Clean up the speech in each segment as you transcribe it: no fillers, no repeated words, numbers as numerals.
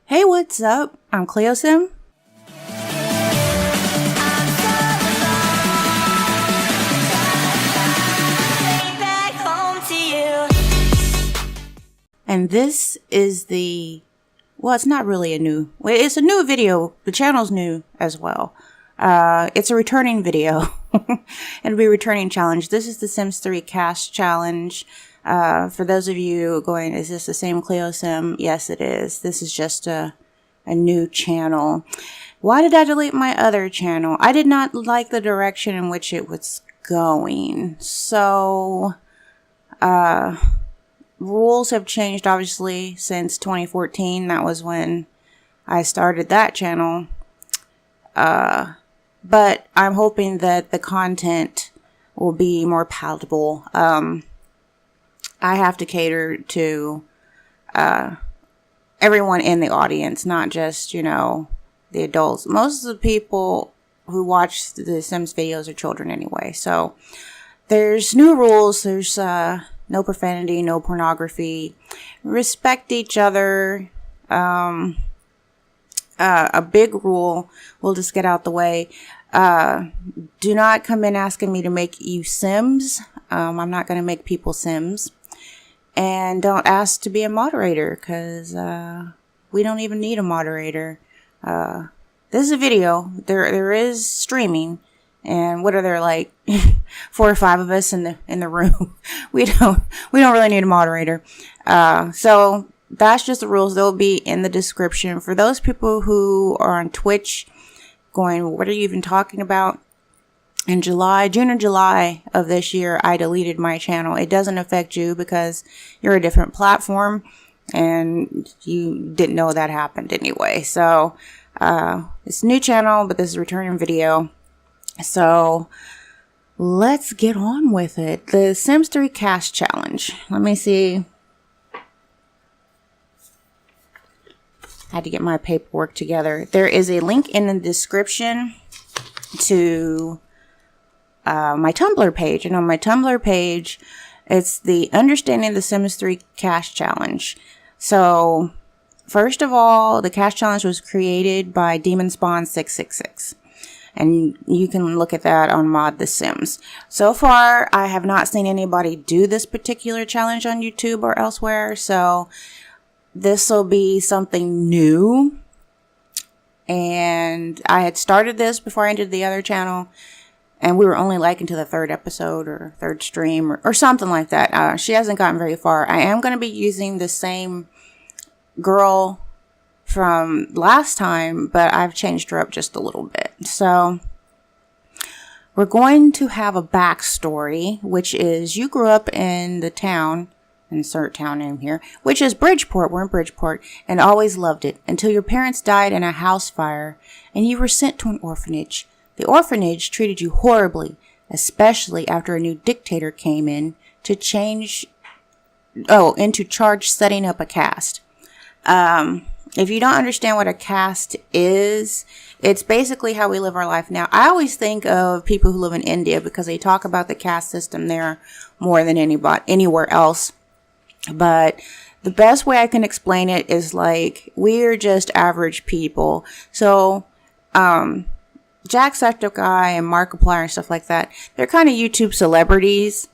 Hey, what's up? I'm Cleo Sim. And this is it's not really it's a new video. The channel's new as well. It's a returning video. It'll be a returning challenge. This is the Sims 3 Caste challenge. For those of you going, is this the same Cleo Sim? Yes, it is. This is just a new channel. Why did I delete my other channel? I did not like the direction in which it was going. So, rules have changed obviously since 2014. That was when I started that channel. But I'm hoping that the content will be more palatable. I have to cater to everyone in the audience, not just, the adults. Most of the people who watch the Sims videos are children anyway. So there's new rules. There's no profanity, no pornography. Respect each other. A big rule, we'll just get out the way. Do not come in asking me to make you Sims. I'm not going to make people Sims. And don't ask to be a moderator, because we don't even need a moderator. This is a video. There is streaming. And what are there, like 4 or 5 of us in the room? We don't really need a moderator. So that's just the rules. They'll be in the description. For those people who are on Twitch going, what are you even talking about? In June or July of this year, I deleted my channel. It doesn't affect you because you're a different platform and you didn't know that happened anyway. So, it's a new channel, but this is a returning video. So let's get on with it. The Sims 3 Caste challenge. Let me see. I had to get my paperwork together. There is a link in the description to my Tumblr page. And on my Tumblr page, it's the Understanding the Sims 3 Caste challenge. So, first of all, the Caste challenge was created by Demon Spawn 666. And you can look at that on Mod The Sims. So far, I have not seen anybody do this particular challenge on YouTube or elsewhere. So, this will be something new. And I had started this before I entered the other channel. And we were only like into the 3rd episode or 3rd stream or something like that. She hasn't gotten very far. I am going to be using the same girl from last time, but I've changed her up just a little bit. So we're going to have a backstory, which is you grew up in the town, insert town name here, which is Bridgeport. We're in Bridgeport, and always loved it until your parents died in a house fire and you were sent to an orphanage. The orphanage treated you horribly, especially after a new dictator came in to charge setting up a caste. If you don't understand what a caste is, it's basically how we live our life now. I always think of people who live in India because they talk about the caste system there more than anywhere else. But the best way I can explain it is like, we're just average people. So, Jacksepticeye and Markiplier and stuff like that, they're kind of YouTube celebrities.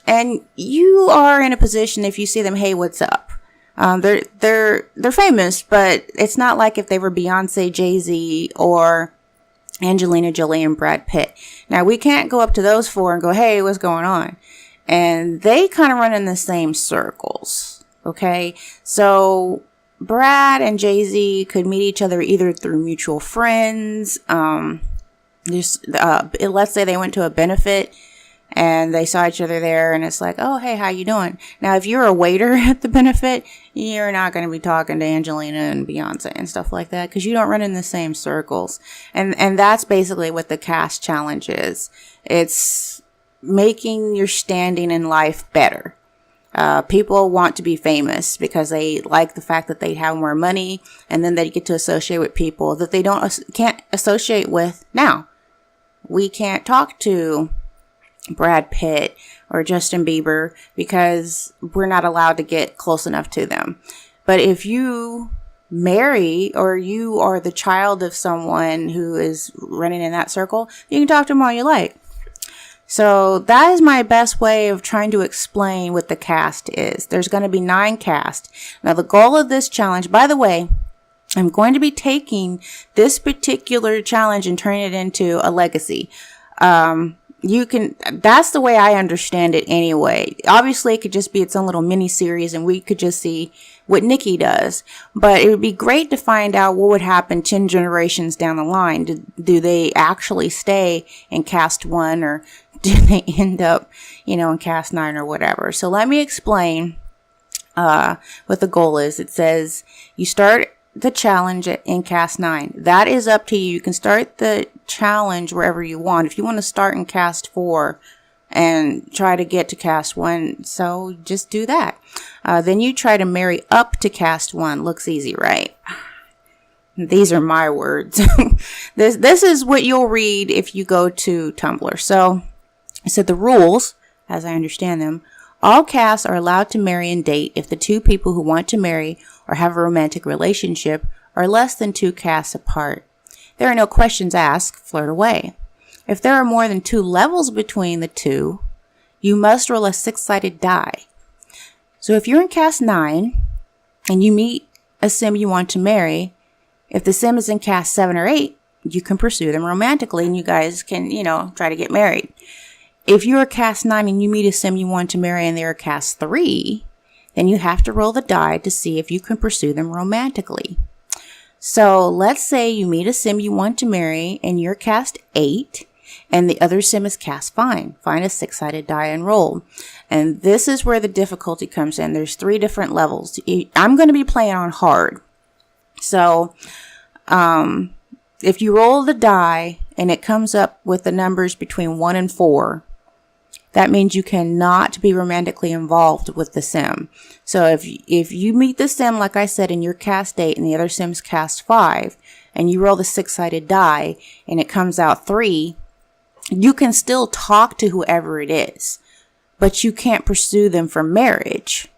And you are in a position, if you see them, hey, what's up? They're famous, but it's not like if they were Beyonce, Jay-Z, or Angelina Jolie and Brad Pitt. Now, we can't go up to those 4 and go, hey, what's going on? And they kind of run in the same circles, okay? So Brad and Jay-Z could meet each other either through mutual friends. Let's say they went to a benefit and they saw each other there and it's like, oh, hey, how you doing? Now, if you're a waiter at the benefit, you're not going to be talking to Angelina and Beyonce and stuff like that because you don't run in the same circles. And that's basically what the Caste challenge is. It's making your standing in life better. People want to be famous because they like the fact that they have more money and then they get to associate with people that they can't associate with now. We can't talk to Brad Pitt or Justin Bieber because we're not allowed to get close enough to them. But if you marry, or you are the child of someone who is running in that circle, you can talk to them all you like. So that is my best way of trying to explain what the caste is. There's going to be 9 castes. Now, the goal of this challenge, by the way, I'm going to be taking this particular challenge and turning it into a legacy. That's the way I understand it anyway. Obviously, it could just be its own little mini series and we could just see what Nikki does. But it would be great to find out what would happen 10 generations down the line. Do they actually stay in caste 1, or do they end up, in caste 9 or whatever? So let me explain what the goal is. It says you start the challenge in caste 9. That is up to you. You can start the challenge wherever you want. If you want to start in caste 4 and try to get to caste 1, so just do that. Then you try to marry up to caste 1. Looks easy, right? These are my words. This is what you'll read if you go to Tumblr. So the rules, as I understand them, all castes are allowed to marry and date if the two people who want to marry or have a romantic relationship are less than 2 castes apart. There are no questions asked, flirt away. If there are more than 2 levels between the two, you must roll a 6-sided die. So if you're in caste 9 and you meet a sim you want to marry, if the sim is in caste 7 or 8, you can pursue them romantically and you guys can, try to get married. If you're caste 9 and you meet a sim you want to marry and they're caste 3, then you have to roll the die to see if you can pursue them romantically. So let's say you meet a sim you want to marry and you're caste 8 and the other sim is caste 5. Find a 6-sided die and roll. And this is where the difficulty comes in. There's 3 different levels. I'm going to be playing on hard. So if you roll the die and it comes up with the numbers between 1 and 4, that means you cannot be romantically involved with the sim. So if you meet the sim, like I said, and you're caste 8 and the other sim's caste 5, and you roll the 6-sided die and it comes out 3, you can still talk to whoever it is, but you can't pursue them for marriage.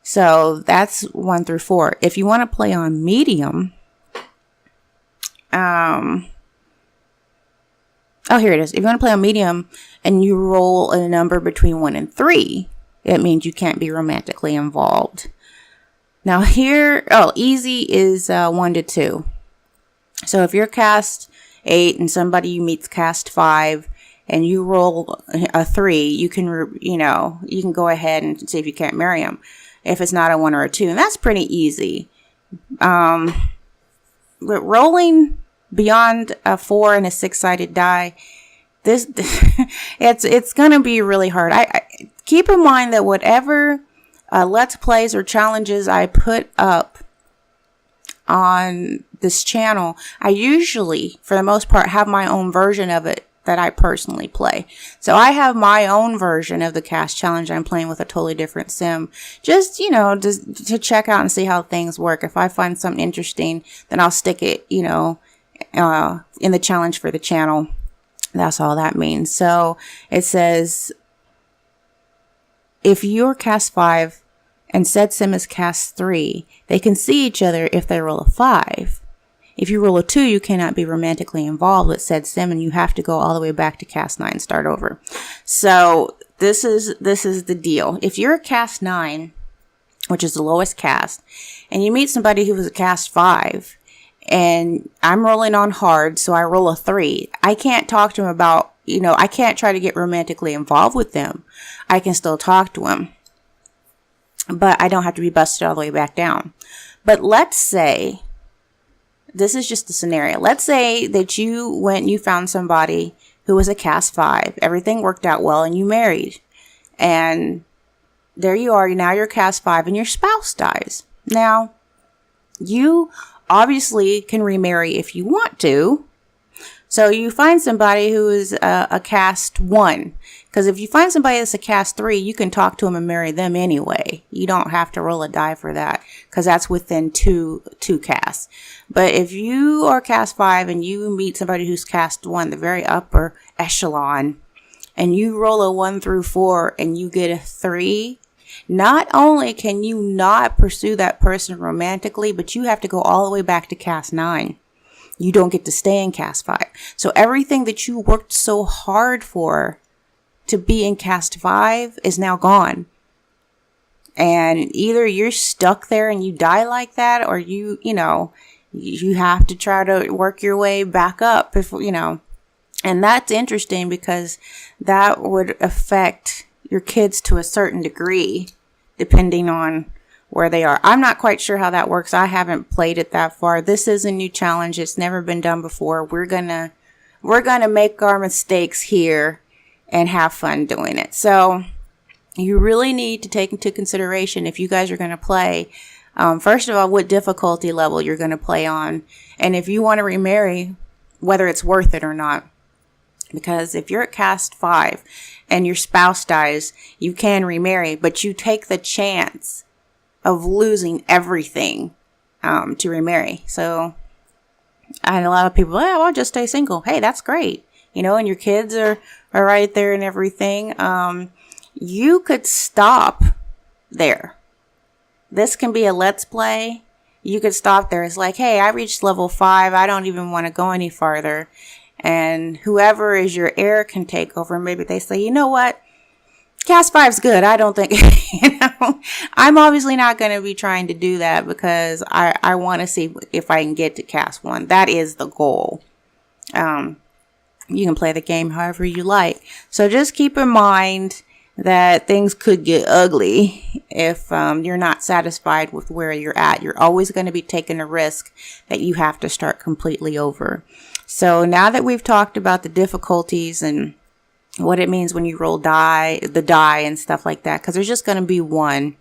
So that's 1 through 4. If you want to play on medium, here it is. If you want to play on medium and you roll a number between 1 and 3, it means you can't be romantically involved. Now here, easy is 1 to 2. So if you're caste 8 and somebody you meet's caste 5 and you roll a 3, you can go ahead and see if you can't marry them if it's not a 1 or a 2. And that's pretty easy. But rolling beyond a 4 and a 6-sided die, it's gonna be really hard. I keep in mind that whatever let's plays or challenges I put up on this channel, I usually, for the most part, have my own version of it that I personally play. So I have my own version of the caste challenge I'm playing with a totally different sim, just to check out and see how things work. If I find something interesting, then I'll stick it in the challenge for the channel. That's all that means. So it says, if you're caste 5 and said sim is caste 3, they can see each other if they roll a 5. If you roll a 2, you cannot be romantically involved with said sim and you have to go all the way back to caste 9 and start over. So this is the deal. If you're a caste 9, which is the lowest caste, and you meet somebody who was a caste 5, and I'm rolling on hard, so I roll a 3. I can't talk to them about, I can't try to get romantically involved with them. I can still talk to them, but I don't have to be busted all the way back down. But let's say, this is just a scenario. Let's say that you went and you found somebody who was a caste 5. Everything worked out well and you married. And there you are. Now you're caste 5 and your spouse dies. Now, you obviously can remarry if you want to. So you find somebody who is a caste 1. Because if you find somebody that's a caste 3, you can talk to them and marry them anyway. You don't have to roll a die for that because that's within two castes. But if you are caste 5 and you meet somebody who's caste 1, the very upper echelon, and you roll a 1 through 4 and you get a 3, not only can you not pursue that person romantically, but you have to go all the way back to Caste 9. You don't get to stay in Caste 5. So everything that you worked so hard for to be in Caste 5 is now gone. And either you're stuck there and you die like that, or you have to try to work your way back up before, and that's interesting because that would affect your kids to a certain degree, depending on where they are. I'm not quite sure how that works. I haven't played it that far. This is a new challenge. It's never been done before. We're gonna make our mistakes here and have fun doing it. So you really need to take into consideration, if you guys are going to play, first of all, what difficulty level you're going to play on, and if you want to remarry, whether it's worth it or not. Because if you're at Caste 5 and your spouse dies, you can remarry, but you take the chance of losing everything to remarry. So, and a lot of people, I'll just stay single. Hey, that's great. And your kids are right there and everything. You could stop there. This can be a let's play. You could stop there. It's like, hey, I reached level 5. I don't even want to go any farther. And whoever is your heir can take over. Maybe they say, you know what? Caste 5's good. I don't think, I'm obviously not going to be trying to do that because I want to see if I can get to Caste 1. That is the goal. You can play the game however you like. So just keep in mind that things could get ugly if you're not satisfied with where you're at. You're always going to be taking a risk that you have to start completely over. So now that we've talked about the difficulties and what it means when you roll the die and stuff like that, because there's just going to be one.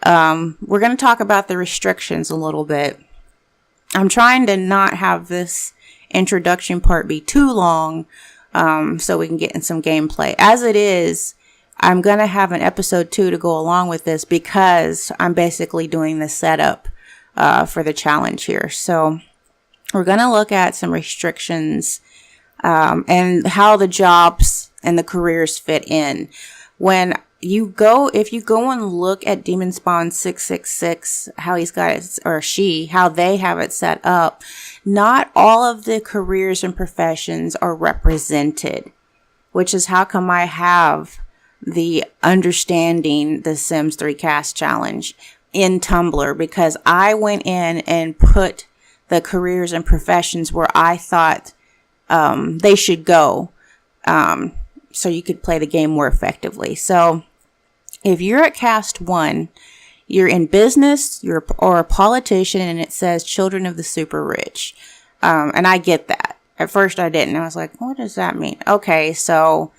We're going to talk about the restrictions a little bit. I'm trying to not have this introduction part be too long, so we can get in some gameplay. As it is, I'm going to have an episode 2 to go along with this because I'm basically doing the setup for the challenge here. So we're going to look at some restrictions and how the jobs and the careers fit in. If you go and look at Demon Spawn 666, how he's got it, or she, how they have it set up, not all of the careers and professions are represented, which is how come I have the Understanding the Sims 3 Caste Challenge in Tumblr, because I went in and put the careers and professions where I thought they should go, so you could play the game more effectively. So if you're at Caste 1, you're in business, or a politician, and it says children of the super rich. And I get that. At first I didn't. I was like, what does that mean? Okay, so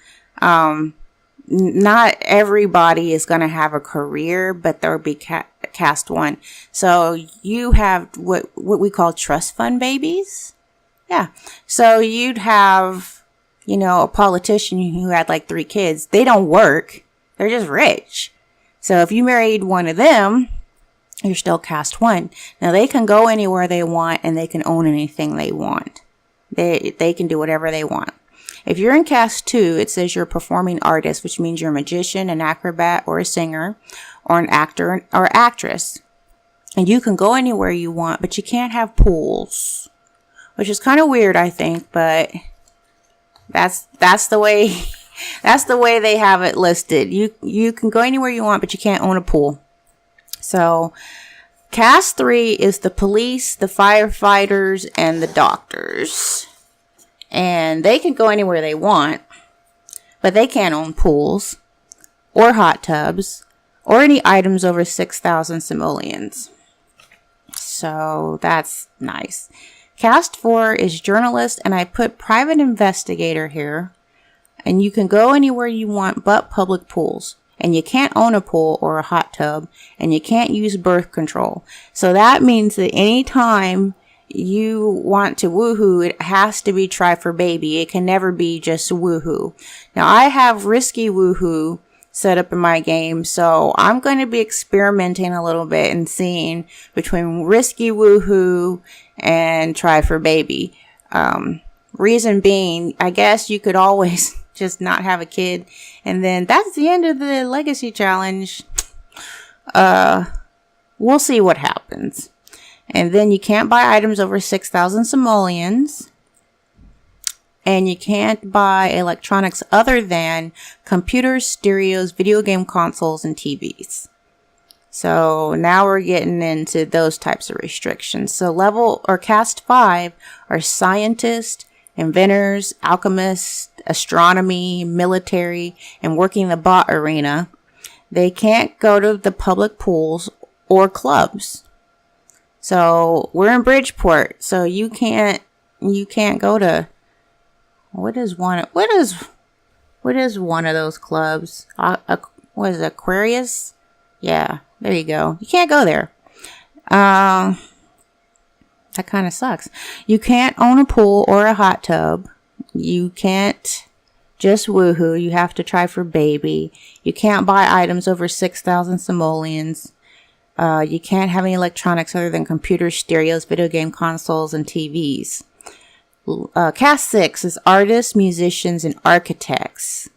not everybody is going to have a career, but there'll be Caste 1. So you have what we call trust fund babies. Yeah. So you'd have, a politician who had like 3 kids. They don't work. They're just rich. So if you married one of them, you're still Caste 1. Now they can go anywhere they want and they can own anything they want. They can do whatever they want. If you're in Caste 2, it says you're a performing artist, which means you're a magician, an acrobat, or a singer, or an actor or actress. And you can go anywhere you want, but you can't have pools, which is kind of weird, I think, but that's the way they have it listed. You can go anywhere you want, but you can't own a pool. So Caste 3 is the police, the firefighters, and the doctors. And they can go anywhere they want, but they can't own pools or hot tubs or any items over 6,000 simoleons. So that's nice. Caste 4 is journalist, and I put private investigator here. And you can go anywhere you want but public pools. And you can't own a pool or a hot tub. And you can't use birth control. So that means that anytime you want to woohoo, it has to be try for baby. It can never be just woohoo. Now I have risky woohoo set up in my game, so I'm going to be experimenting a little bit and seeing between risky woohoo and try for baby. Reason being, I guess you could always just not have a kid, and then that's the end of the legacy challenge. We'll see what happens. And then you can't buy items over 6,000 simoleons. And you can't buy electronics other than computers, stereos, video game consoles, and TVs. So now we're getting into those types of restrictions. So level or caste 5 are scientists, inventors, alchemists, astronomy, military, and working the bot arena. They can't go to the public pools or clubs. So we're in Bridgeport, so you can't go to, what is one of those clubs? What is it, Aquarius? Yeah, there you go. You can't go there. That kind of sucks. You can't own a pool or a hot tub. You can't just woohoo. You have to try for baby. You can't buy items over 6,000 simoleons. You can't have any electronics other than computers, stereos, video game consoles, and TVs. Caste 6 is artists, musicians, and architects.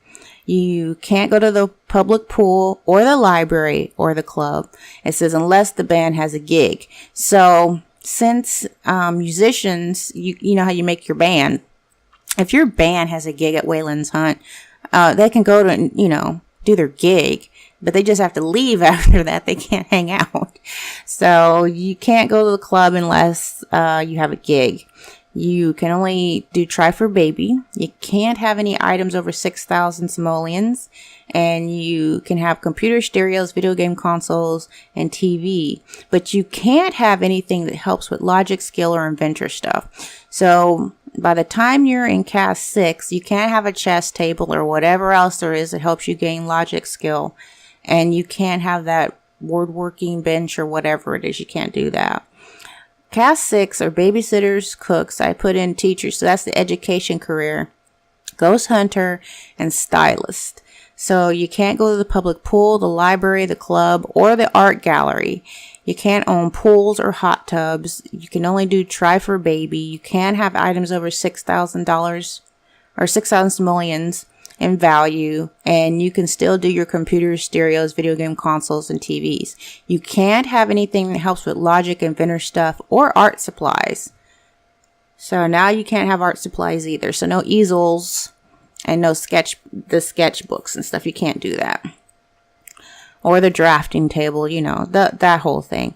You can't go to the public pool or the library or the club. It says unless the band has a gig. So since musicians, you know how you make your band. If your band has a gig at Wayland's Hunt, they can go to, do their gig, but they just have to leave after that. They can't hang out. So you can't go to the club unless you have a gig. You can only do try for baby. You can't have any items over 6,000 simoleons. And you can have computer, stereos, video game consoles, and TV. But you can't have anything that helps with logic, skill, or inventor stuff. So by the time you're in Caste 6, you can't have a chess table or whatever else there is that helps you gain logic skill. And you can't have that woodworking bench or whatever it is. You can't do that. Caste 6 are babysitters, cooks. I put in teachers, so that's the education career. Ghost hunter and stylist. So you can't go to the public pool, the library, the club, or the art gallery. You can't own pools or hot tubs. You can only do try for baby. You can't have items over $6,000 or 6,000 simoleons in value, and you can still do your computers, stereos, video game consoles, and TVs. You can't have anything that helps with logic, inventor stuff, or art supplies. So now you can't have art supplies either. So no easels and no sketchbooks and stuff. You can't do that. Or the drafting table, that whole thing.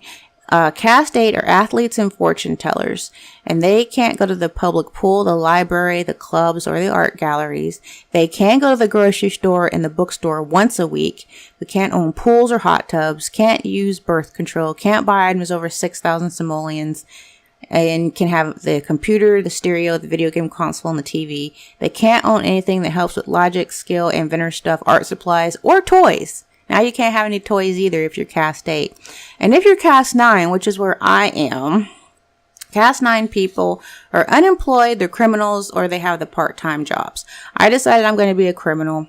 Caste 8 are athletes and fortune tellers, and they can't go to the public pool, the library, the clubs, or the art galleries. They can go to the grocery store and the bookstore once a week, but can't own pools or hot tubs, can't use birth control, can't buy items over 6,000 simoleons, and can have the computer, the stereo, the video game console, and the TV. They can't own anything that helps with logic, skill, inventor stuff, art supplies, or toys. Now you can't have any toys either if you're Caste 8. And if you're Caste 9, which is where I am, Caste 9 people are unemployed, they're criminals, or they have the part-time jobs. I decided I'm going to be a criminal.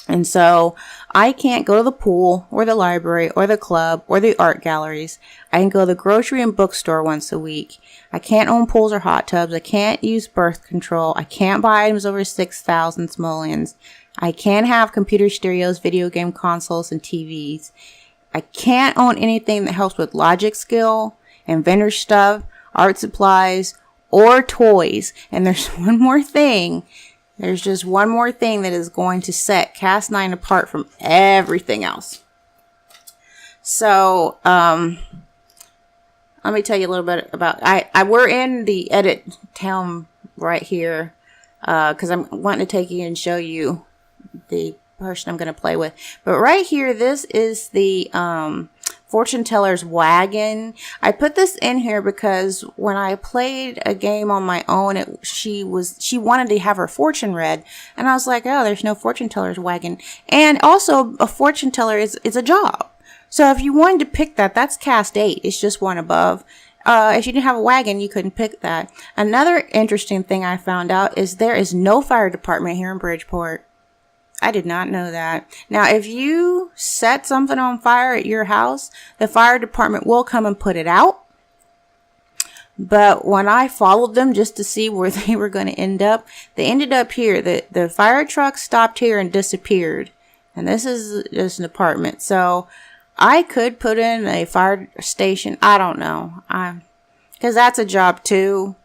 And so I can't go to the pool or the library or the club or the art galleries. I can go to the grocery and bookstore once a week. I can't own pools or hot tubs. I can't use birth control. I can't buy items over 6,000 simoleons. I can't have computer, stereos, video game consoles, and TVs. I can't own anything that helps with logic skill, inventor stuff, art supplies, or toys. And there's one more thing. There's just one more thing that is going to set Caste 9 apart from everything else. So, let me tell you a little bit about, we're in the edit town right here, cause I'm wanting to take you and show you the person I'm going to play with. But right here, this is the, fortune teller's wagon. I put this in here because when I played a game on my own, she wanted to have her fortune read, and I was like, oh, there's no fortune teller's wagon. And also, a fortune teller is a job. So if you wanted to pick that, that's Caste 8. It's just one above. If you didn't have a wagon, you couldn't pick that. Another interesting thing I found out is there is no fire department here in Bridgeport. I did not know that. Now, if you set something on fire at your house, the fire department will come and put it out. But when I followed them just to see where they were going to end up, they ended up here. The fire truck stopped here and disappeared. And this is just an apartment. So I could put in a fire station. I don't know. Because that's a job too.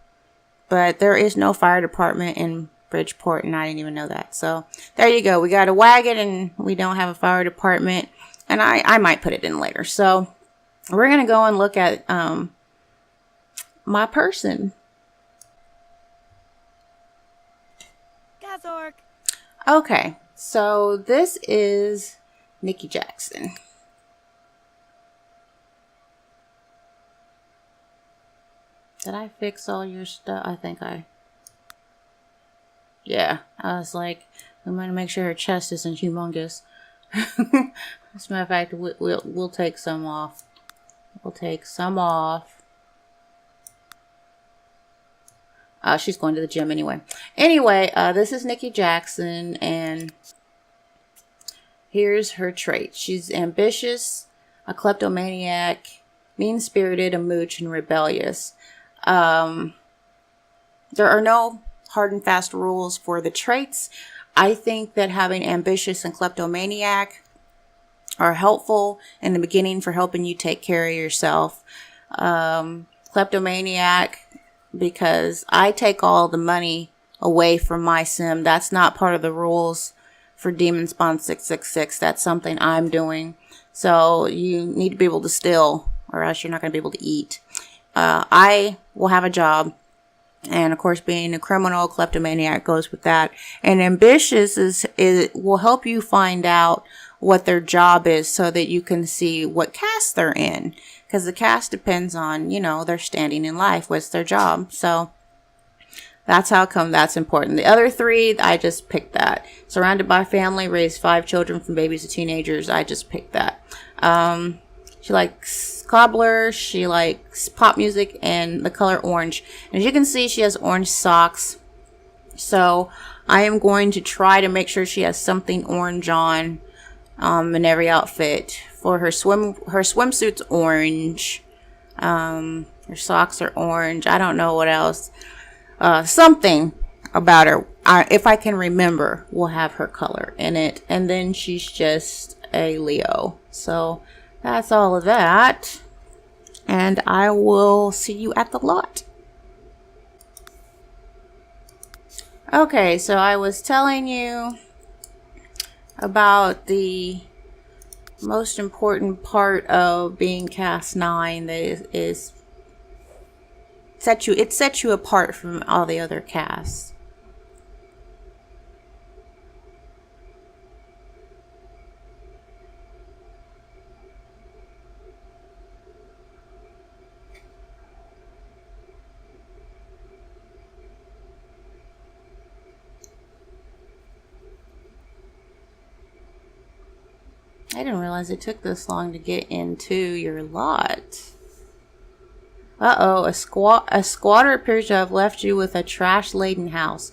But there is no fire department in Bridgeport, and I didn't even know that. So there you go. We got a wagon, and we don't have a fire department. And I might put it in later. So we're going to go and look at my person. Okay, so this is Nikki Jackson. Did I fix all your stuff? I think yeah, I was like, I'm going to make sure her chest isn't humongous. As a matter of fact, we'll take some off. We'll take some off. She's going to the gym anyway. Anyway, this is Nikki Jackson, and here's her traits. She's ambitious, a kleptomaniac, mean-spirited, a mooch, and rebellious. There are no hard and fast rules for the traits. I think that having ambitious and kleptomaniac are helpful in the beginning for helping you take care of yourself. Kleptomaniac, because I take all the money away from my sim. That's not part of the rules for Demon Spawn 666. That's something I'm doing. So you need to be able to steal, or else you're not going to be able to eat. I will have a job. And of course, being a criminal, kleptomaniac goes with that. And ambitious will help you find out what their job is so that you can see what caste they're in. Because the caste depends on, their standing in life. What's their job? So that's how come that's important. The other three, I just picked that. Surrounded by family, raised 5 children from babies to teenagers. I just picked that. She likes cobbler, she likes pop music, and the color orange. And as you can see, she has orange socks. So I am going to try to make sure she has something orange on in every outfit. For her swimsuit's orange. Her socks are orange. I don't know what else. Something about her, if I can remember, will have her color in it. And then she's just a Leo. So that's all of that. And I will see you at the lot. Okay, so I was telling you about the most important part of being Caste 9 that it sets you apart from all the other castes. I didn't realize it took this long to get into your lot. Uh-oh, a squatter appears to have left you with a trash-laden house.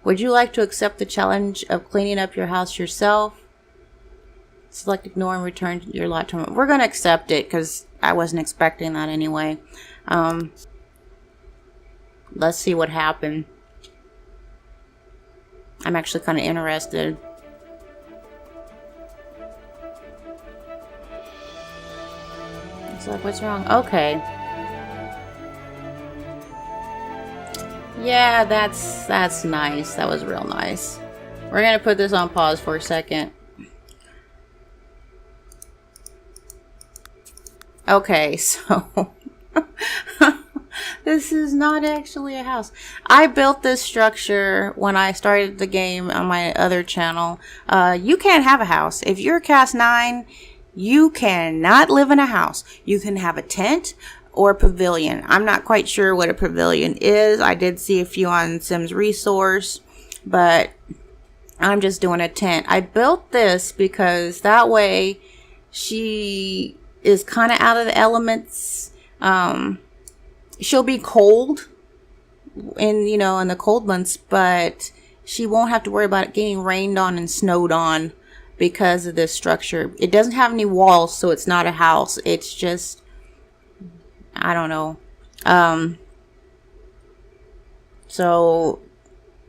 Would you like to accept the challenge of cleaning up your house yourself? Select ignore and return your lot to him. We're going to accept it because I wasn't expecting that anyway. Let's see what happened. I'm actually kind of interested. It's like, what's wrong? Okay. Yeah, that's nice. That was real nice. We're gonna put this on pause for a second. Okay, so this is not actually a house. I built this structure when I started the game on my other channel. You can't have a house. If you're Caste 9, you cannot live in a house. You can have a tent or a pavilion. I'm not quite sure what a pavilion is. I did see a few on Sims Resource, but I'm just doing a tent. I built this because that way she is kind of out of the elements. She'll be cold in the cold months, but she won't have to worry about it getting rained on and snowed on because of this structure. It doesn't have any walls, so it's not a house. It's just, I don't know. So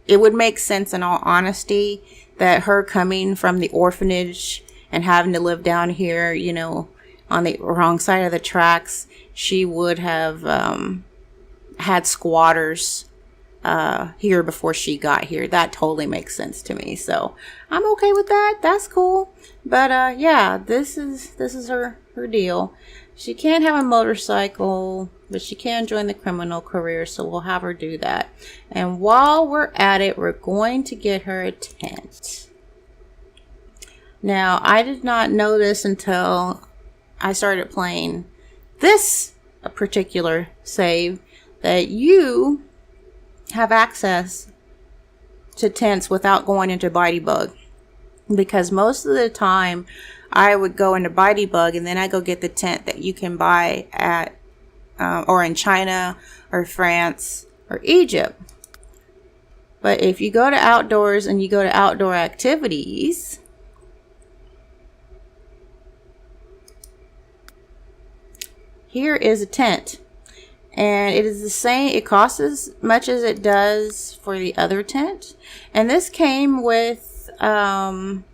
it would make sense, in all honesty, that her coming from the orphanage and having to live down here, on the wrong side of the tracks, she would have had squatters here before she got here. That totally makes sense to me. So I'm okay with that. That's cool. But yeah, this is her deal. She can't have a motorcycle, but she can join the criminal career, so we'll have her do that. And while we're at it, we're going to get her a tent. Now, I did not know this until I started playing this particular save, that you have access to tents without going into Bitey Bug. Because most of the time, I would go into Bitey Bug and then I go get the tent that you can buy at or in China or France or Egypt. But if you go to outdoors and you go to outdoor activities, here is a tent. And it is the same, it costs as much as it does for the other tent. And this came with Island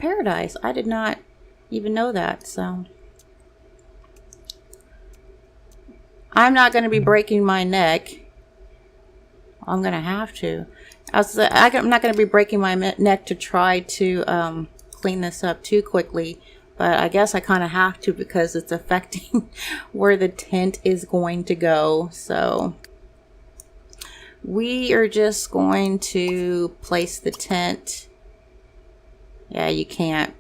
Paradise. I did not even know that, so I'm not going to be breaking my neck. I'm going to have to. I'm not going to be breaking my neck to try to clean this up too quickly, but I guess I kind of have to because it's affecting where the tent is going to go. So we are just going to place the tent. Yeah, you can't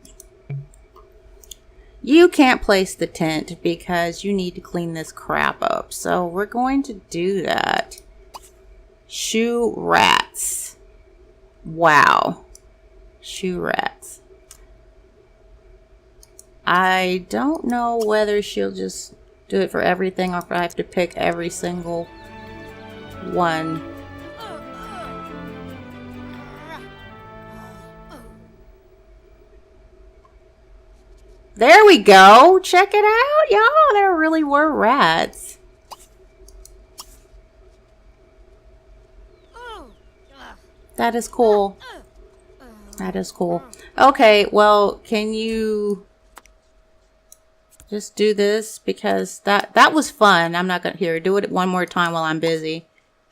place the tent because you need to clean this crap up. So we're going to do that. Shoe rats. Wow. Shoe rats. I don't know whether she'll just do it for everything or if I have to pick every single one. There we go. Check it out, y'all. There really were rats. That is cool. That is cool. Okay, well, can you just do this? Because that was fun. I'm not gonna do it one more time while I'm busy.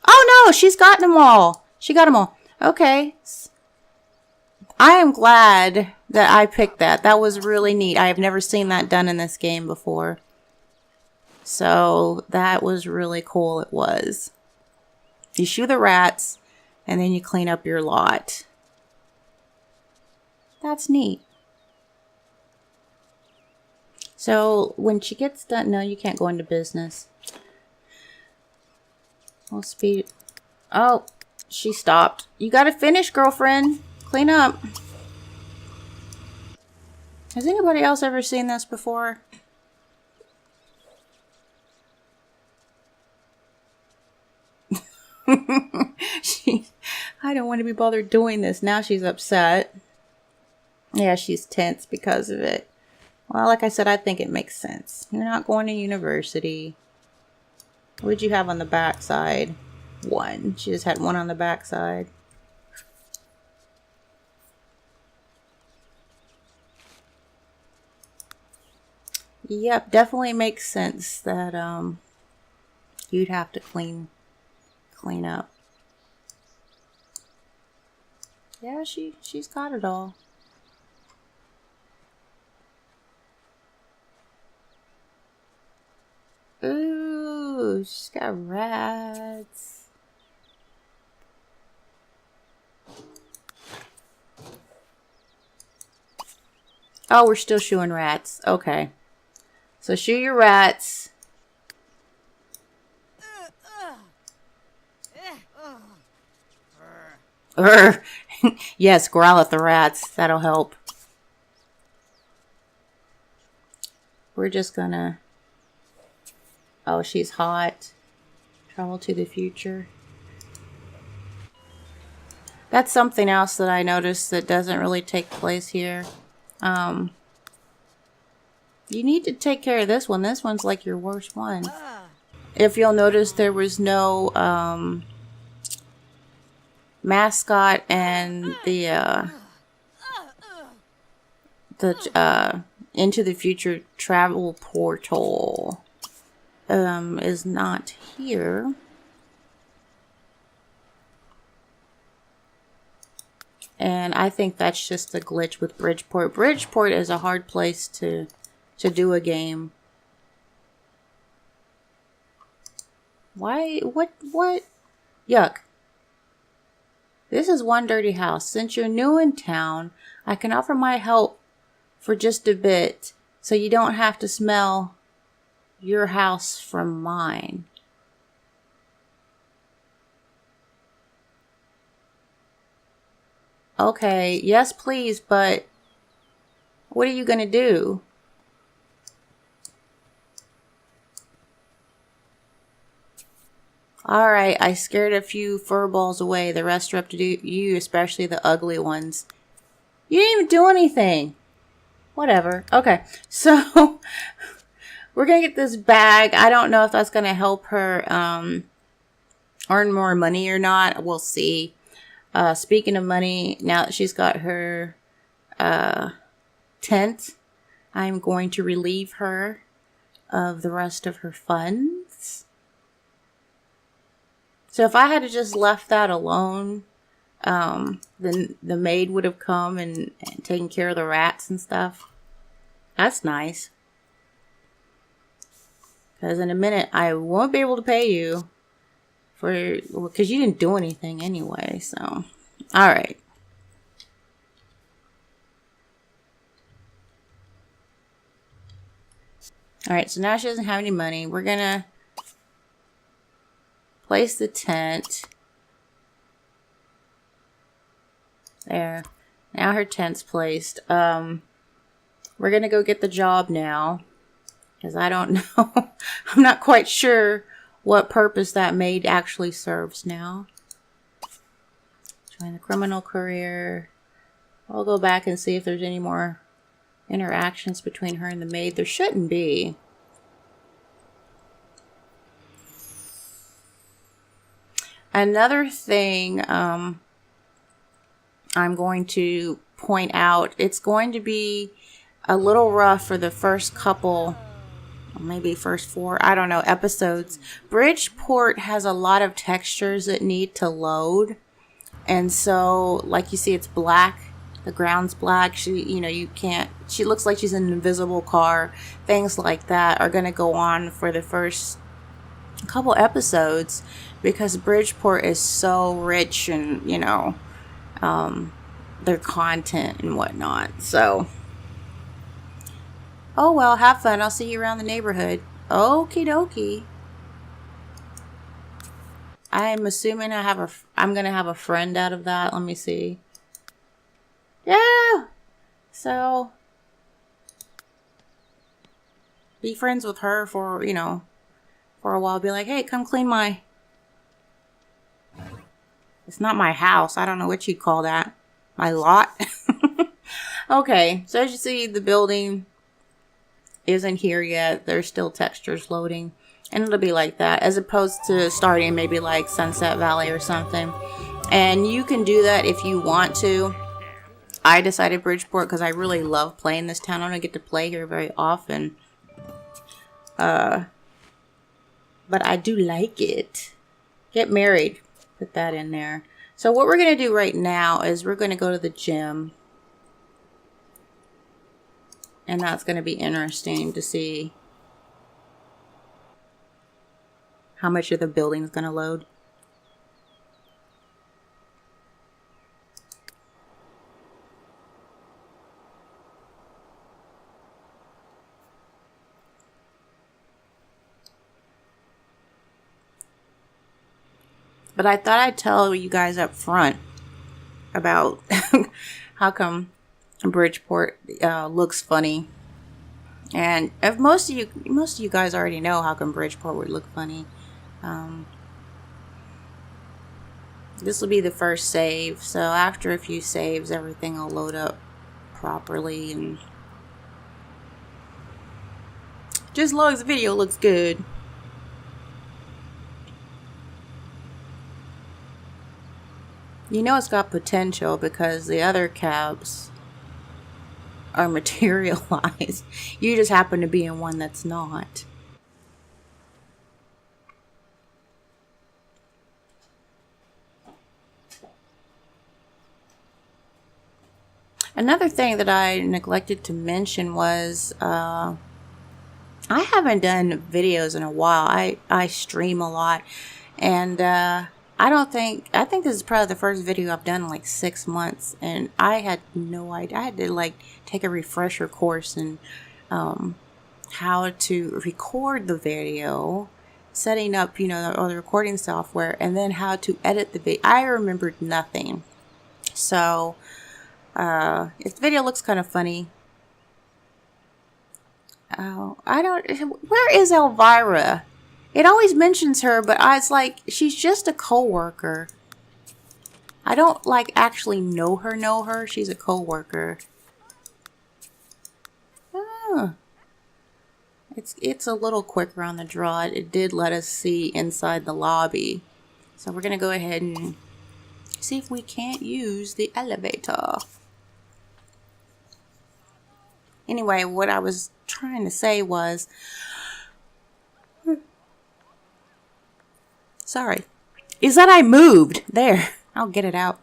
Oh no, she's gotten them all. She got them all. Okay. I am glad that I picked that. That was really neat. I have never seen that done in this game before. So that was really cool. It was. You shoot the rats and then you clean up your lot. That's neat. So when she gets done, no, you can't go into business. We'll speed. Oh, she stopped. You gotta finish, girlfriend. Clean up. Has anybody else ever seen this before? I don't want to be bothered doing this. Now she's upset. Yeah, she's tense because of it. Well, like I said, I think it makes sense. You're not going to university. What did you have on the back side? One. She just had one on the back side. Yep, definitely makes sense that you'd have to clean up. Yeah, she's got it all. Ooh, she's got rats. Oh, we're still shooing rats. Okay. So shoot your rats. Yes, growl at the rats. That'll help. We're just gonna... Oh, she's hot. Travel to the future. That's something else that I noticed that doesn't really take place here. You need to take care of this one. This one's like your worst one. If you'll notice, there was no mascot and the Into the Future travel portal is not here. And I think that's just a glitch with Bridgeport. Bridgeport is a hard place to do a game. Why? What? Yuck. This is One Dirty House. Since you're new in town, I can offer my help for just a bit, so you don't have to smell your house from mine. Okay, yes please, but what are you gonna do? Alright, I scared a few furballs away. The rest are up to you, especially the ugly ones. You didn't even do anything. Whatever. Okay, so we're gonna get this bag. I don't know if that's gonna help her earn more money or not. We'll see. Speaking of money, now that she's got her tent, I'm going to relieve her of the rest of her funds. So if I had to just left that alone, then the maid would have come and taken care of the rats and stuff. That's nice. Because in a minute, I won't be able to pay you because you didn't do anything anyway. So, all right. All right. So now she doesn't have any money. We're gonna place the tent. There. Now her tent's placed. We're gonna go get the job now. Because I don't know. I'm not quite sure what purpose that maid actually serves now. Join the criminal career. I'll go back and see if there's any more interactions between her and the maid. There shouldn't be. Another thing I'm going to point out, it's going to be a little rough for the first couple, maybe first 4, I don't know, episodes. Bridgeport has a lot of textures that need to load. And so, like you see, it's black. The ground's black. She looks like she's in an invisible car. Things like that are going to go on for the first couple episodes because Bridgeport is so rich in, their content and whatnot. So, oh well, have fun. I'll see you around the neighborhood. Okie dokie. I'm assuming I'm gonna have a friend out of that. Let me see. Yeah. So be friends with her for a while. Be like, hey, come clean my. It's not my house. I don't know what you'd call that. My lot. Okay. So as you see, the building isn't here yet. There's still textures loading. And it'll be like that, as opposed to starting maybe like Sunset Valley or something. And you can do that if you want to. I decided Bridgeport because I really love playing this town. I don't get to play here very often. But I do like it. Get married. Put that in there. So what we're going to do right now is we're going to go to the gym. And that's going to be interesting to see how much of the building is going to load. But I thought I'd tell you guys up front about how come Bridgeport looks funny. And if most of you guys already know how come Bridgeport would look funny. This will be the first save, so after a few saves, everything will load up properly, and just as long as the video looks good. You know it's got potential because the other cabs are materialized. You just happen to be in one that's not. Another thing that I neglected to mention was I haven't done videos in a while. I stream a lot, and I think this is probably the first video I've done in like 6 months, and I had no idea. I had to like take a refresher course in how to record the video, setting up, you know, all the recording software, and then how to edit the video. I remembered nothing. So this video looks kind of funny. Oh, where is Elvira? It always mentions her, but it's like, she's just a co-worker. I don't like actually know her. She's a co-worker. Oh. It's a little quicker on the draw. It did let us see inside the lobby. So we're going to go ahead and see if we can't use the elevator. Anyway, what I was trying to say was, sorry, is that I moved. There, I'll get it out.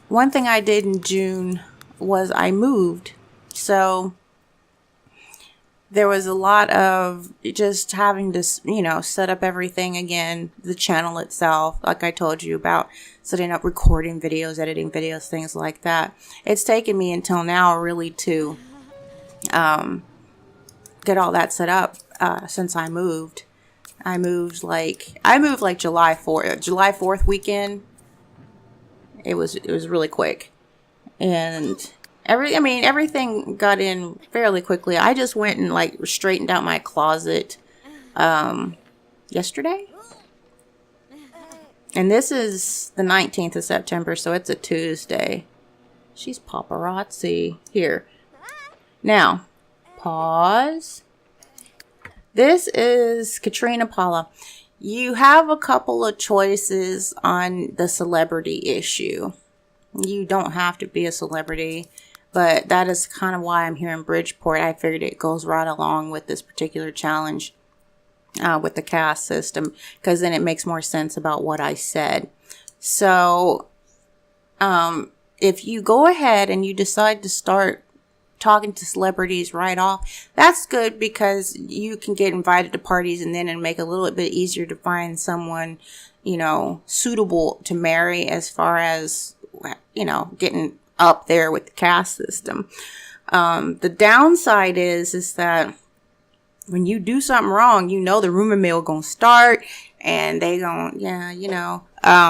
One thing I did in June was I moved. So there was a lot of just having to, you know, set up everything again, the channel itself, like I told you about, setting up recording videos, editing videos, things like that. It's taken me until now really to get all that set up since I moved. I moved like July 4th weekend. It was really quick. And everything got in fairly quickly. I just went and like straightened out my closet yesterday. And this is the 19th of September, so it's a Tuesday. She's paparazzi. Here. Now, pause. This is Katrina Paula. You have a couple of choices on the celebrity issue. You don't have to be a celebrity, but that is kind of why I'm here in Bridgeport. I figured it goes right along with this particular challenge with the caste system, because then it makes more sense about what I said. So if you go ahead and you decide to start talking to celebrities right off, that's good, because you can get invited to parties, and then it'll make it a little bit easier to find someone, you know, suitable to marry, as far as, you know, getting up there with the caste system. The downside is that when you do something wrong, you know, the rumor mill gonna start, and they gonna, yeah, you know,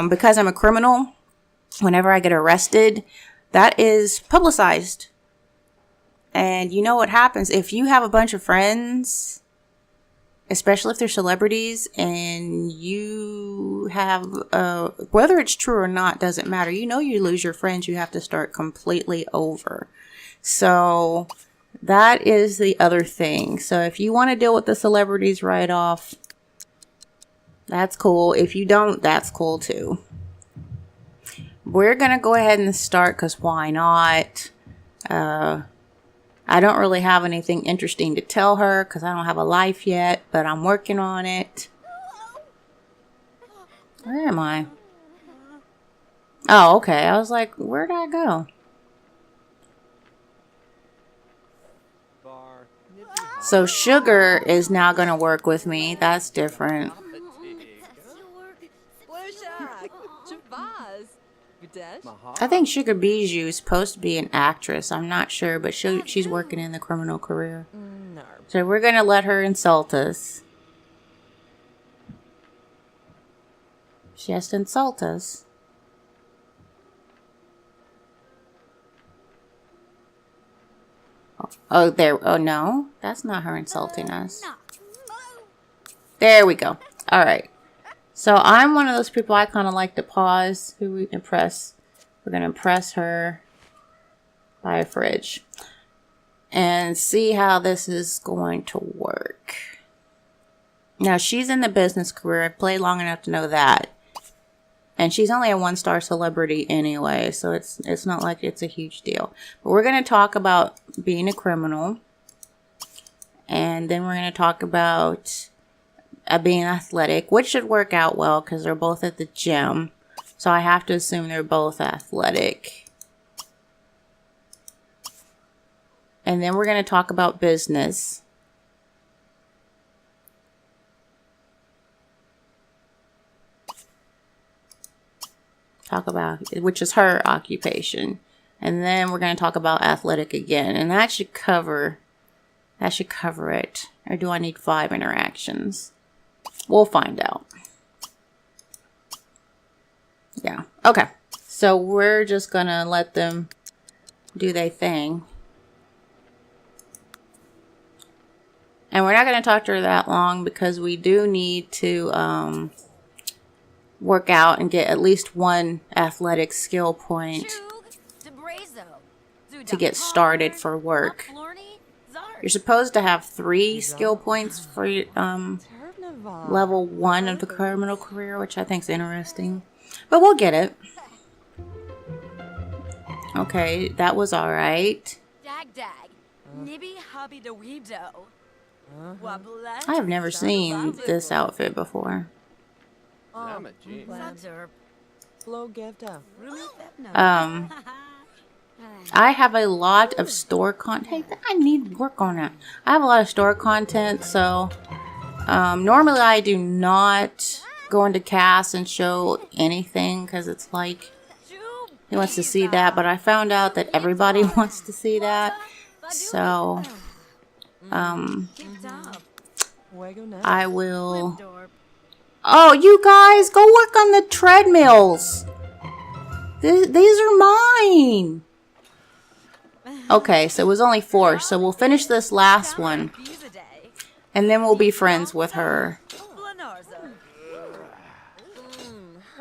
because I'm a criminal, whenever I get arrested, that is publicized. And you know what happens if you have a bunch of friends, especially if they're celebrities, and you have, whether it's true or not, doesn't matter. You know, you lose your friends, you have to start completely over. So that is the other thing. So if you want to deal with the celebrities right off, that's cool. If you don't, that's cool too. We're going to go ahead and start, because why not? I don't really have anything interesting to tell her, because I don't have a life yet, but I'm working on it. Where am I? Oh, okay. I was like, where'd I go? So Sugar is now going to work with me. That's different. I think Sugar Bijou is supposed to be an actress. I'm not sure, but she's working in the criminal career. So we're going to let her insult us. She has to insult us. Oh, there. Oh, no. That's not her insulting us. There we go. All right. So I'm one of those people, I kind of like to pause. Who we impress? We're going to impress her by a fridge. And see how this is going to work. Now, she's in the business career. I've played long enough to know that. And she's only a 1-star celebrity anyway, so it's not like it's a huge deal. But we're going to talk about being a criminal. And then we're going to talk about being athletic, which should work out well because they're both at the gym. So I have to assume they're both athletic. And then we're going to talk about business. Talk about, which is her occupation. And then we're going to talk about athletic again. And that should cover it. Or do I need 5 interactions? We'll find out. Yeah. Okay. So we're just going to let them do their thing. And we're not going to talk to her that long because we do need to work out and get at least 1 athletic skill point to get started for work. You're supposed to have 3 skill points for level 1 of the criminal career, which I think is interesting. But we'll get it. Okay, that was alright. I have never seen this outfit before. I have a lot of store content. Hey, I need work on that. I have a lot of store content, so normally I do not go into Caste and show anything because it's like he wants to see that, but I found out that everybody wants to see that, so I will. Oh, you guys, go work on the treadmills. These are mine. Okay, so it was only 4, so we'll finish this last one. And then we'll be friends with her.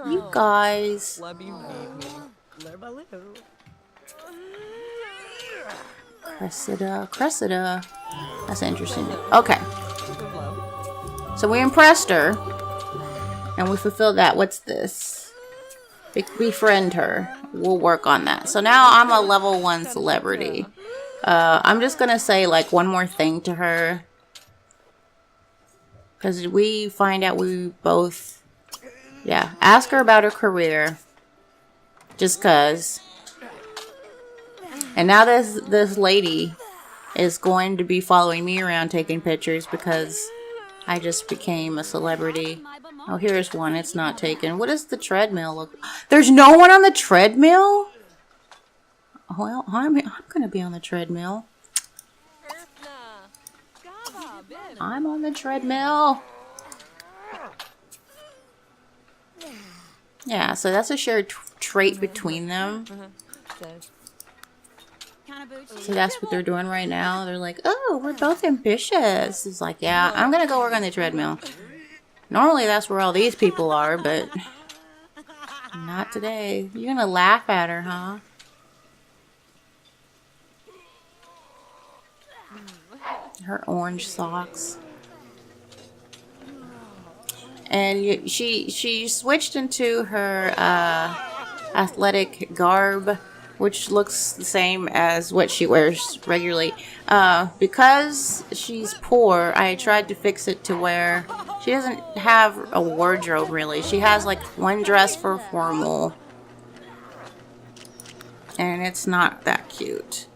You guys. Cressida. That's interesting. Okay. So we impressed her. And we fulfilled that. What's this? Befriend her. We'll work on that. So now I'm a level 1 celebrity. I'm just going to say like one more thing to her. Because we find out we both... Yeah. Ask her about her career. Just because. And now this lady is going to be following me around taking pictures because I just became a celebrity. Oh, here's one. It's not taken. What does the treadmill look? There's no one on the treadmill? Well, I'm going to be on the treadmill. I'm on the treadmill. Yeah, so that's a shared trait between them. So that's what they're doing right now. They're like, oh, we're both ambitious. It's like, yeah, I'm going to go work on the treadmill. Normally that's where all these people are, but not today. You're going to laugh at her, huh? Her orange socks. And she switched into her athletic garb, which looks the same as what she wears regularly. Because she's poor, I tried to fix it to where she doesn't have a wardrobe, really. She has, like, one dress for formal. And it's not that cute.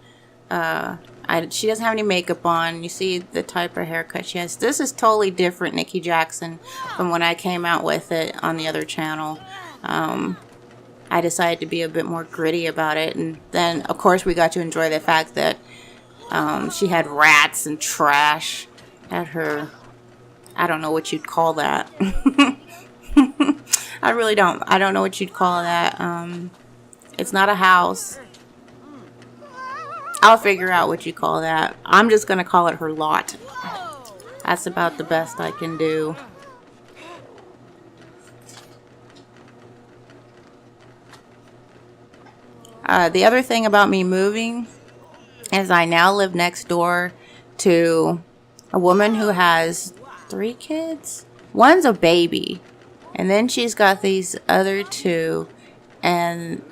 She doesn't have any makeup on. You see the type of haircut she has. This is totally different, Nikki Jackson, from when I came out with it on the other channel. I decided to be a bit more gritty about it. And then, of course, we got to enjoy the fact that she had rats and trash at her. I don't know what you'd call that. I really don't. I don't know what you'd call that. It's not a house. I'll figure out what you call that. I'm just going to call it her lot. That's about the best I can do. The other thing about me moving is I now live next door to a woman who has 3 kids. One's a baby. And then she's got these other two, and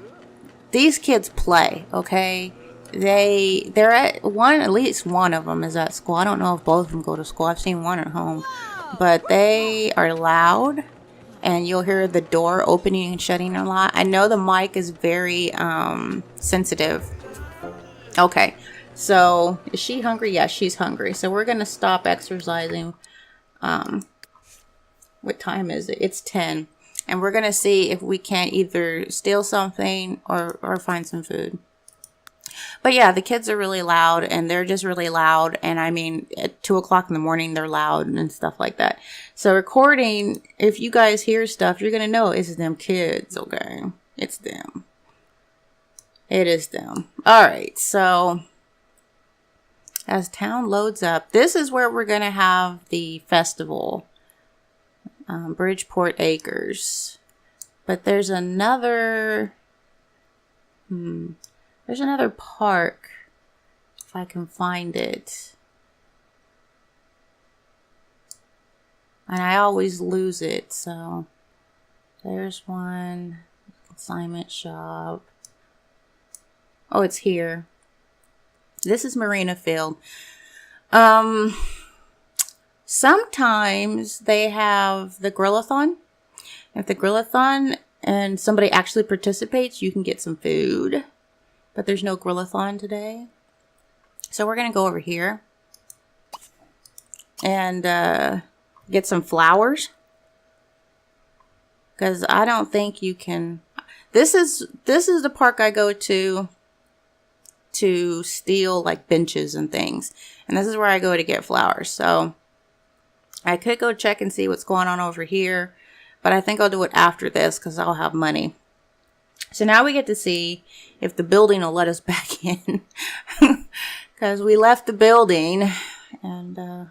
these kids play, okay? They're at least one of them is at school. I don't know if both of them go to school. I've seen one at home. But they are loud, and you'll hear the door opening and shutting a lot. I know the mic is very sensitive. Okay, so is she hungry? Yes, she's hungry. So we're gonna stop exercising. What time is it? It's 10. And we're gonna see if we can't either steal something or find some food. But yeah, the kids are really loud, and they're just really loud. And I mean, at 2 o'clock in the morning, they're loud and stuff like that. So recording, if you guys hear stuff, you're going to know it's them kids, okay? It's them. It is them. All right, so as town loads up, this is where we're going to have the festival. Bridgeport Acres. But there's another... There's another park, if I can find it. And I always lose it, so there's one. Consignment shop. Oh, it's here. This is Marina Field. Sometimes they have the grillathon. If the grillathon and somebody actually participates, you can get some food. But there's no grillathon today. So we're going to go over here and get some flowers. Because I don't think you can... This is the park I go to steal like benches and things. And this is where I go to get flowers. So I could go check and see what's going on over here. But I think I'll do it after this because I'll have money. So now we get to see if the building will let us back in. Because we left the building. And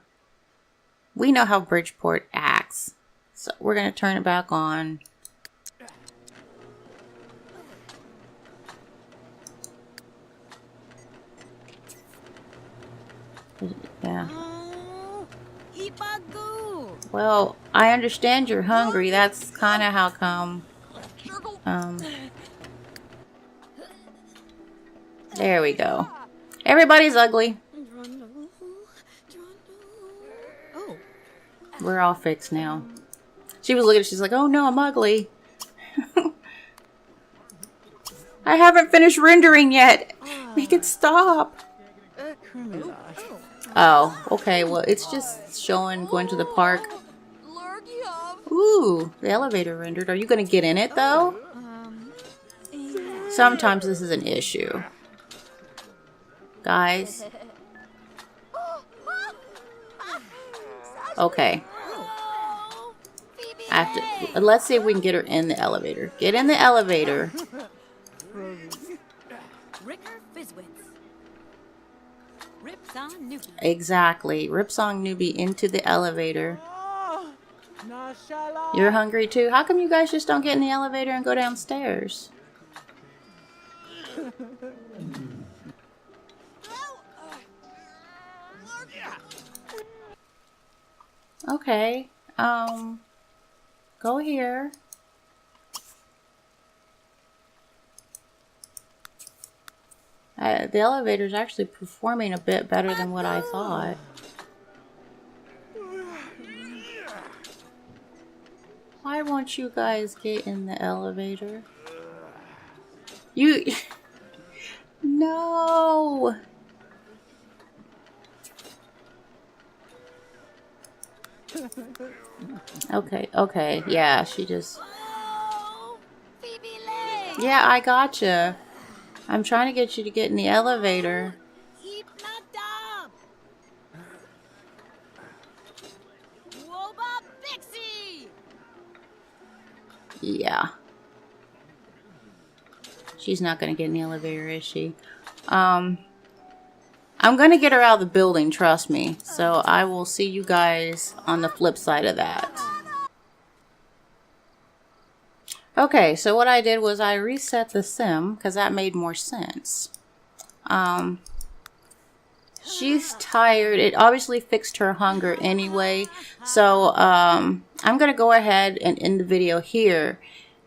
we know how Bridgeport acts. So we're going to turn it back on. Yeah. Well, I understand you're hungry. That's kind of how come... There we go. Everybody's ugly. We're all fixed now. She was looking, she's like, oh no, I'm ugly. I haven't finished rendering yet. Make it stop. Oh, okay, well, it's just showing going to the park. Ooh, the elevator rendered. Are you going to get in it, though? Sometimes this is an issue. Guys. Okay. Let's see if we can get her in the elevator. Get in the elevator. Exactly. Ripsong Newbie into the elevator. You're hungry too? How come you guys just don't get in the elevator and go downstairs? Okay. Go here. The elevator's actually performing a bit better than what I thought. Why won't you guys get in the elevator? You... No! Okay, yeah, she just... Yeah, I gotcha. I'm trying to get you to get in the elevator. Yeah. She's not going to get in the elevator, is she? I'm going to get her out of the building, trust me. So I will see you guys on the flip side of that. Okay, so what I did was I reset the sim because that made more sense. And She's tired. It obviously fixed her hunger anyway. So I'm going to go ahead and end the video here.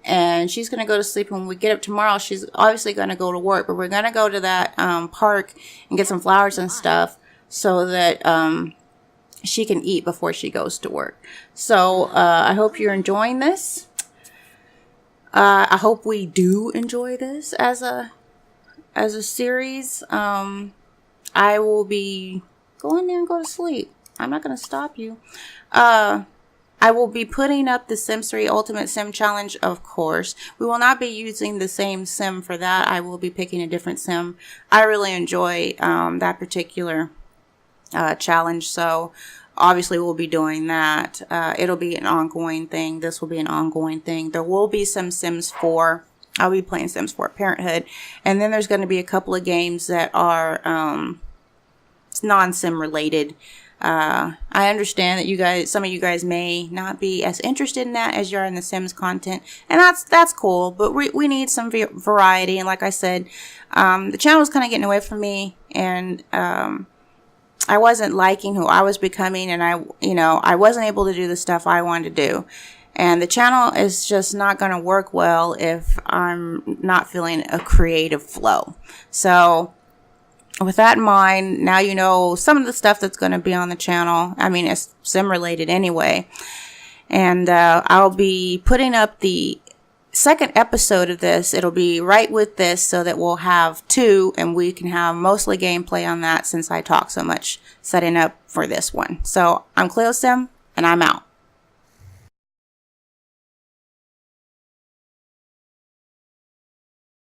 And she's going to go to sleep. And when we get up tomorrow, she's obviously going to go to work. But we're going to go to that park and get some flowers and stuff so that she can eat before she goes to work. So I hope you're enjoying this. I hope we do enjoy this as a series. I will be going there and go to sleep. I'm not going to stop you. I will be putting up the Sims 3 Ultimate Sim Challenge, of course. We will not be using the same sim for that. I will be picking a different sim. I really enjoy that particular challenge, so obviously we'll be doing that. It'll be an ongoing thing. This will be an ongoing thing. There will be some Sims 4. I'll be playing Sims 4 Parenthood. And then there's going to be a couple of games that are non-sim related. I understand that you guys, some of you guys may not be as interested in that as you are in the Sims content. And that's cool. But we need some variety. And like I said, the channel was kind of getting away from me. And I wasn't liking who I was becoming. And I wasn't able to do the stuff I wanted to do. And the channel is just not going to work well if I'm not feeling a creative flow. So with that in mind, now you know some of the stuff that's going to be on the channel. I mean, it's sim related anyway. And I'll be putting up the second episode of this. It'll be right with this so that we'll have 2 and we can have mostly gameplay on that since I talk so much setting up for this one. So I'm Cleo Sim and I'm out.